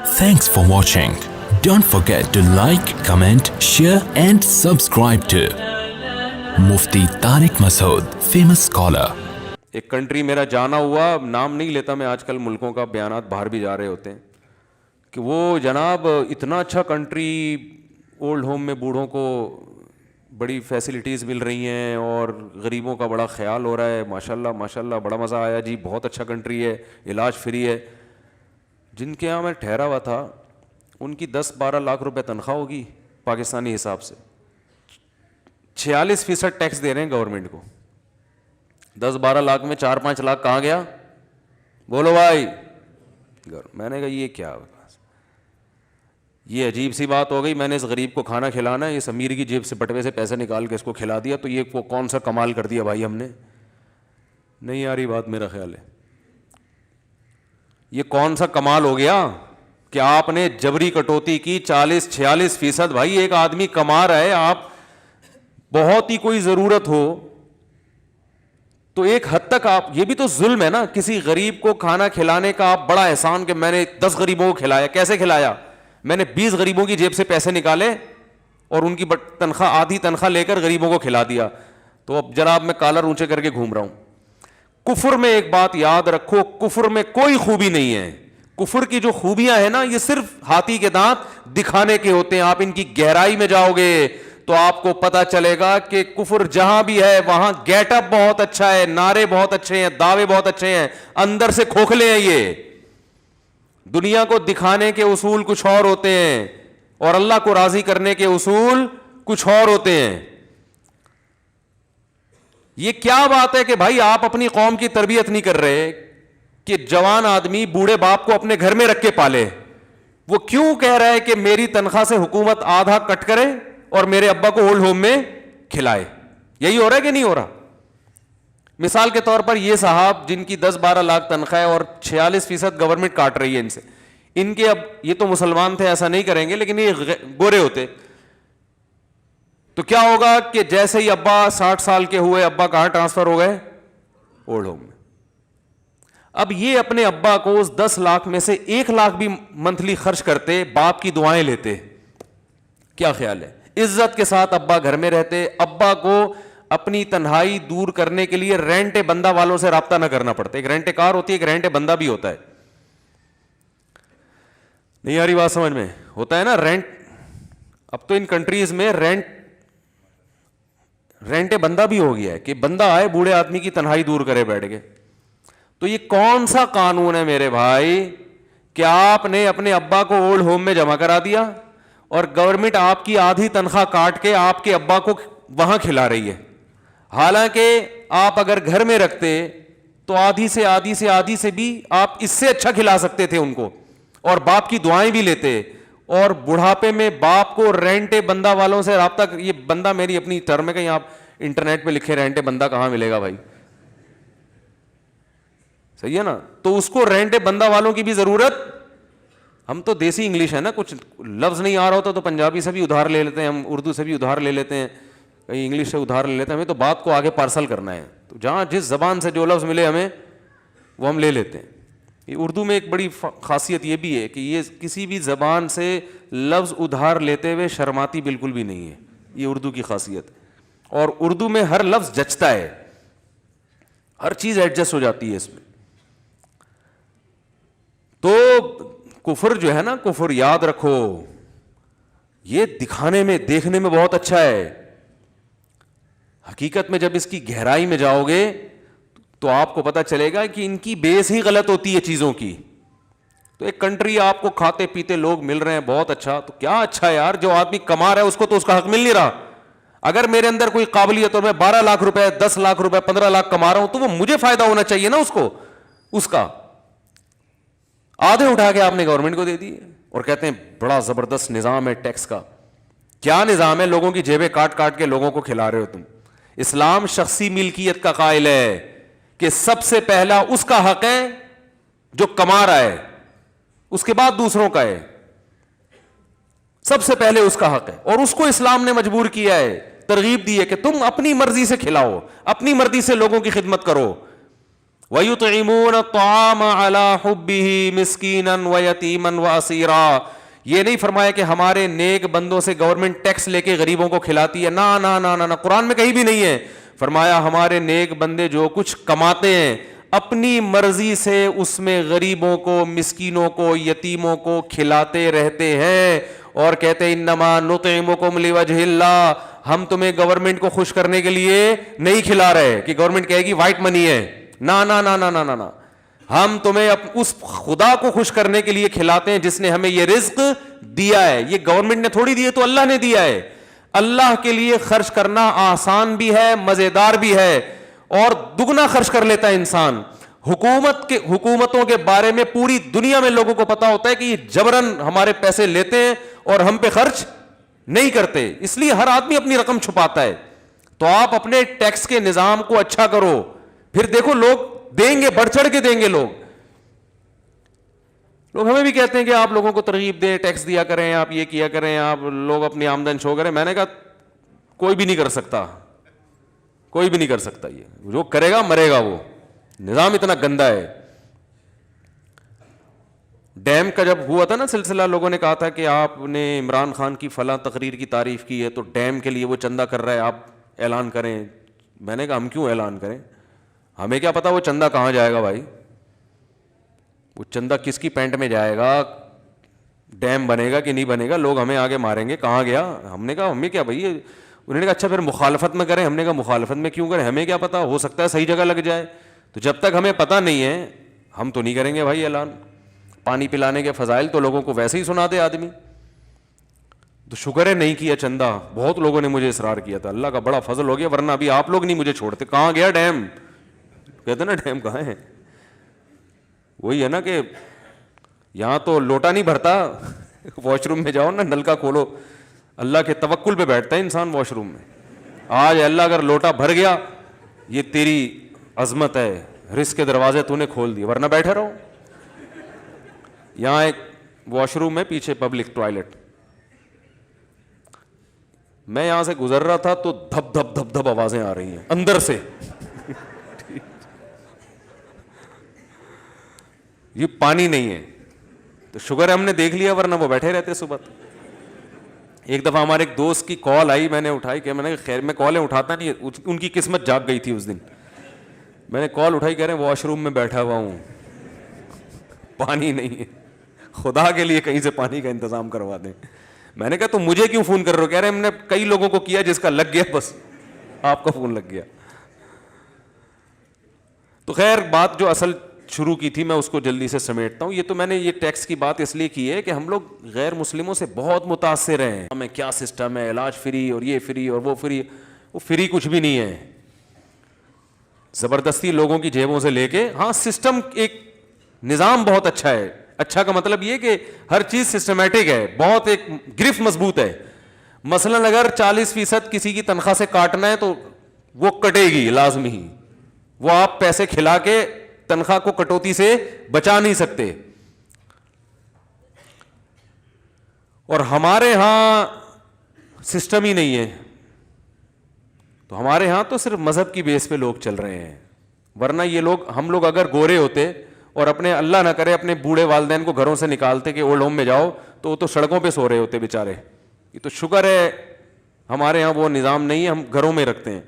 Thanks for watching. Don't forget to like, comment, share and subscribe to Mufti Tariq Masood, famous scholar. ایک country میرا جانا ہوا, نام نہیں لیتا میں, آج کل ملکوں کا بیانات باہر بھی جا رہے ہوتے ہیں کہ وہ جناب اتنا اچھا کنٹری, اولڈ ہوم میں بوڑھوں کو بڑی فیسلٹیز مل رہی ہیں اور غریبوں کا بڑا خیال ہو رہا ہے, ماشاءاللہ ماشاءاللہ بڑا مزہ آیا جی, بہت اچھا کنٹری ہے, علاج فری ہے. جن کے یہاں میں ٹھہرا ہوا تھا ان کی 10-12 لاکھ روپے تنخواہ ہوگی پاکستانی حساب سے, 46% ٹیکس دے رہے ہیں گورنمنٹ کو. 10-12 لاکھ میں 4-5 لاکھ کہاں گیا بولو بھائی. میں نے کہا یہ کیا, یہ عجیب سی بات ہو گئی. میں نے اس غریب کو کھانا کھلانا ہے, اس امیر کی جیب سے بٹوے سے پیسے نکال کے اس کو کھلا دیا, تو یہ کون سا کمال کر دیا بھائی ہم نے. نہیں آ رہی بات میرا خیال ہے. یہ کون سا کمال ہو گیا کہ آپ نے جبری کٹوتی کی 40-46%. بھائی ایک آدمی کما رہا ہے, آپ بہت ہی کوئی ضرورت ہو تو ایک حد تک آپ, یہ بھی تو ظلم ہے نا, کسی غریب کو کھانا کھلانے کا آپ بڑا احسان کہ میں نے 10 غریبوں کو کھلایا. کیسے کھلایا؟ میں نے 20 غریبوں کی جیب سے پیسے نکالے اور ان کی تنخواہ, آدھی تنخواہ لے کر غریبوں کو کھلا دیا. تو اب جناب میں کالر اونچے کر کے گھوم رہا ہوں. کفر میں ایک بات یاد رکھو, کفر میں کوئی خوبی نہیں ہے. کفر کی جو خوبیاں ہیں نا, یہ صرف ہاتھی کے دانت دکھانے کے ہوتے ہیں. آپ ان کی گہرائی میں جاؤ گے تو آپ کو پتا چلے گا کہ کفر جہاں بھی ہے وہاں گیٹ اپ بہت اچھا ہے, نعرے بہت اچھے ہیں, دعوے بہت اچھے ہیں, اندر سے کھوکھلے ہیں. یہ دنیا کو دکھانے کے اصول کچھ اور ہوتے ہیں اور اللہ کو راضی کرنے کے اصول کچھ اور ہوتے ہیں. یہ کیا بات ہے کہ بھائی آپ اپنی قوم کی تربیت نہیں کر رہے کہ جوان آدمی بوڑھے باپ کو اپنے گھر میں رکھ کے پالے. وہ کیوں کہہ رہا ہے کہ میری تنخواہ سے حکومت آدھا کٹ کرے اور میرے ابا کو اولڈ ہوم میں کھلائے؟ یہی ہو رہا ہے کہ نہیں ہو رہا؟ مثال کے طور پر یہ صاحب جن کی 10-12 لاکھ تنخواہ ہے اور 46% گورنمنٹ کاٹ رہی ہے ان سے, ان کے اب یہ تو مسلمان تھے ایسا نہیں کریں گے, لیکن یہ گورے ہوتے تو کیا ہوگا کہ جیسے ہی ابا 60 سال کے ہوئے, ابا کہاں ٹرانسفر ہو گئے؟ اولڈ ہوم میں. اب یہ اپنے ابا کو اس 10 لاکھ میں سے 1 لاکھ بھی منتھلی خرچ کرتے, باپ کی دعائیں لیتے. کیا خیال ہے؟ عزت کے ساتھ ابا گھر میں رہتے, ابا کو اپنی تنہائی دور کرنے کے لیے رینٹ بندہ والوں سے رابطہ نہ کرنا پڑتا. ایک رینٹ کار ہوتی ہے, ایک رینٹ بندہ بھی ہوتا ہے. نہیں آ رہی بات سمجھ میں؟ ہوتا ہے نا رینٹ. اب تو ان کنٹریز میں رینٹ بندہ بھی ہو گیا ہے کہ بندہ آئے بوڑھے آدمی کی تنہائی دور کرے بیٹھ کے. تو یہ کون سا قانون ہے میرے بھائی کہ آپ نے اپنے ابا کو اولڈ ہوم میں جمع کرا دیا اور گورنمنٹ آپ کی آدھی تنخواہ کاٹ کے آپ کے ابا کو وہاں کھلا رہی ہے. حالانکہ آپ اگر گھر میں رکھتے تو آدھی سے بھی آپ اس سے اچھا کھلا سکتے تھے ان کو, اور باپ کی دعائیں بھی لیتے. اور بڑھاپے میں باپ کو رینٹ بندہ والوں سے رابطہ, یہ بندہ میری اپنی ٹرم ہے, کہیں آپ انٹرنیٹ پہ لکھے رینٹ بندہ کہاں ملے گا بھائی, صحیح ہے نا؟ تو اس کو رینٹ بندہ والوں کی بھی ضرورت. ہم تو دیسی انگلش ہے نا, کچھ لفظ نہیں آ رہا ہوتا تو پنجابی سے بھی ادھار لے لیتے ہیں, ہم اردو سے بھی ادھار لے لیتے ہیں, کہیں انگلش سے ادھار لے لیتے ہیں. ہمیں تو بات کو آگے پارسل کرنا ہے, تو جہاں جس زبان سے جو لفظ ملے ہمیں وہ ہم لے لیتے ہیں. یہ اردو میں ایک بڑی خاصیت یہ بھی ہے کہ یہ کسی بھی زبان سے لفظ ادھار لیتے ہوئے شرماتی بالکل بھی نہیں ہے. یہ اردو کی خاصیت ہے. اور اردو میں ہر لفظ جچتا ہے, ہر چیز ایڈجسٹ ہو جاتی ہے اس میں. تو کفر جو ہے نا, کفر یاد رکھو یہ دکھانے میں دیکھنے میں بہت اچھا ہے, حقیقت میں جب اس کی گہرائی میں جاؤ گے تو آپ کو پتا چلے گا کہ ان کی بیس ہی غلط ہوتی ہے چیزوں کی. تو ایک کنٹری آپ کو کھاتے پیتے لوگ مل رہے ہیں, بہت اچھا. تو کیا اچھا ہے یار, جو آدمی کما رہا ہے اس کو تو اس کا حق مل نہیں رہا. اگر میرے اندر کوئی قابلیت اور میں 12 لاکھ روپے 10 لاکھ روپے 15 لاکھ کما رہا ہوں تو وہ مجھے فائدہ ہونا چاہیے نا اس کو. اس کا آدھے اٹھا کے آپ نے گورنمنٹ کو دے دیے اور کہتے ہیں بڑا زبردست نظام ہے ٹیکس کا. کیا نظام ہے؟ لوگوں کی جیبیں کاٹ کاٹ کے لوگوں کو کھلا رہے ہو تم. اسلام شخصی ملکیت کا قائل ہے کہ سب سے پہلا اس کا حق ہے جو کما رہا ہے, اس کے بعد دوسروں کا ہے. سب سے پہلے اس کا حق ہے, اور اس کو اسلام نے مجبور کیا ہے, ترغیب دی ہے کہ تم اپنی مرضی سے کھلاؤ, اپنی مرضی سے لوگوں کی خدمت کرو. وَيُطْعِمُونَ الطَّعَامَ عَلَى حُبِّهِ مِسْكِينًا وَيَتِيمًا وَأَسِيرًا. یہ نہیں فرمایا کہ ہمارے نیک بندوں سے گورنمنٹ ٹیکس لے کے غریبوں کو کھلاتی ہے، نا نا نا نا، قرآن میں کہیں بھی نہیں ہے. فرمایا ہمارے نیک بندے جو کچھ کماتے ہیں اپنی مرضی سے اس میں غریبوں کو، مسکینوں کو، یتیموں کو کھلاتے رہتے ہیں، اور کہتے ہیں انما نطعمکم لوجہ اللہ، ہم تمہیں گورنمنٹ کو خوش کرنے کے لیے نہیں کھلا رہے کہ گورنمنٹ کہے گی وائٹ منی ہے، نا نا نا نا نا نا، ہم تمہیں اس خدا کو خوش کرنے کے لیے کھلاتے ہیں جس نے ہمیں یہ رزق دیا ہے. یہ گورنمنٹ نے تھوڑی دی ہے، تو اللہ نے دیا ہے. اللہ کے لیے خرچ کرنا آسان بھی ہے، مزیدار بھی ہے، اور دگنا خرچ کر لیتا ہے انسان. حکومتوں کے بارے میں پوری دنیا میں لوگوں کو پتا ہوتا ہے کہ یہ جبرن ہمارے پیسے لیتے ہیں اور ہم پہ خرچ نہیں کرتے، اس لیے ہر آدمی اپنی رقم چھپاتا ہے. تو آپ اپنے ٹیکس کے نظام کو اچھا کرو، پھر دیکھو لوگ دیں گے، بڑھ چڑھ کے دیں گے. لوگ ہمیں بھی کہتے ہیں کہ آپ لوگوں کو ترغیب دیں، ٹیکس دیا کریں، آپ یہ کیا کریں، آپ لوگ اپنی آمدن شو کریں. میں نے کہا کوئی بھی نہیں کر سکتا، کوئی بھی نہیں کر سکتا. یہ جو کرے گا مرے گا. وہ نظام اتنا گندا ہے. ڈیم کا جب ہوا تھا نا سلسلہ، لوگوں نے کہا تھا کہ آپ نے عمران خان کی فلاں تقریر کی تعریف کی ہے تو ڈیم کے لیے وہ چندہ کر رہا ہے، آپ اعلان کریں. میں نے کہا ہم کیوں اعلان کریں، ہمیں کیا پتا وہ چندہ کہاں جائے گا بھائی، وہ چندہ کس کی پینٹ میں جائے گا، ڈیم بنے گا کہ نہیں بنے گا، لوگ ہمیں آگے ماریں گے کہاں گیا. ہم نے کہا ہمیں کیا بھائی. انہوں نے کہا اچھا پھر مخالفت میں کریں. ہم نے کہا مخالفت میں کیوں کریں، ہمیں کیا پتا، ہو سکتا ہے صحیح جگہ لگ جائے. تو جب تک ہمیں پتہ نہیں ہے ہم تو نہیں کریں گے بھائی اعلان. پانی پلانے کے فضائل تو لوگوں کو ویسے ہی سنا دے آدمی. تو شکر ہے نہیں کیا چندہ. بہت لوگوں نے مجھے اصرار کیا تھا، اللہ کا بڑا فضل ہو گیا، ورنہ ابھی آپ لوگ نہیں مجھے چھوڑتے. کہاں گیا ڈیم، کہتے نا ڈیم کہاں ہے. وہی ہے نا کہ یہاں تو لوٹا نہیں بھرتا، واش روم میں جاؤ نا، نل کا کھولو، اللہ کے توکل پہ بیٹھتا ہے انسان واش روم میں. آج اللہ اگر لوٹا بھر گیا یہ تیری عظمت ہے، رزق کے دروازے تو نے کھول دیے، ورنہ بیٹھے رہو. یہاں ایک واش روم ہے پیچھے، پبلک ٹوائلٹ. میں یہاں سے گزر رہا تھا تو دھپ دھپ دھپ دھپ آوازیں آ رہی ہیں اندر سے. یہ پانی نہیں ہے تو شکر ہے ہم نے دیکھ لیا، ورنہ وہ بیٹھے رہتے صبح. ایک دفعہ ہمارے ایک دوست کی کال آئی، میں نے اٹھائی کہ میں نے خیر میں کالیں اٹھاتا نہیں، ان کی قسمت جاگ گئی تھی اس دن. میں نے کال اٹھائی، کہہ رہے ہیں واش روم میں بیٹھا ہوا ہوں، پانی نہیں ہے، خدا کے لیے کہیں سے پانی کا انتظام کروا دیں. میں نے کہا تو مجھے کیوں فون کر رہے ہو؟ کہہ رہے ہیں ہم نے کئی لوگوں کو کیا، جس کا لگ گیا بس آپ کا فون لگ گیا. تو خیر بات جو اصل شروع کی تھی میں اس کو جلدی سے سمیٹتا ہوں. یہ تو میں نے یہ ٹیکس کی بات اس لیے کی ہے کہ ہم لوگ غیر مسلموں سے بہت متاثر ہیں. ہمیں کیا سسٹم ہے، علاج فری اور یہ فری اور وہ فری. وہ فری کچھ بھی نہیں ہے، زبردستی لوگوں کی جیبوں سے لے کے. ہاں سسٹم، ایک نظام بہت اچھا ہے. اچھا کا مطلب یہ کہ ہر چیز سسٹمیٹک ہے، بہت ایک گرفت مضبوط ہے. مثلا اگر 40% کسی کی تنخواہ سے کاٹنا ہے تو وہ کٹے گی لازمی ہی. وہ آپ پیسے کھلا کے تنخواہ کو کٹوتی سے بچا نہیں سکتے. اور ہمارے ہاں سسٹم ہی نہیں ہے. تو ہمارے ہاں تو صرف مذہب کی بیس پہ لوگ چل رہے ہیں. ورنہ یہ لوگ، ہم لوگ اگر گورے ہوتے اور اپنے اللہ نہ کرے اپنے بوڑھے والدین کو گھروں سے نکالتے کہ اولڈ ہوم میں جاؤ، تو وہ تو سڑکوں پہ سو رہے ہوتے بیچارے. یہ تو شکر ہے ہمارے ہاں وہ نظام نہیں ہے، ہم گھروں میں رکھتے ہیں.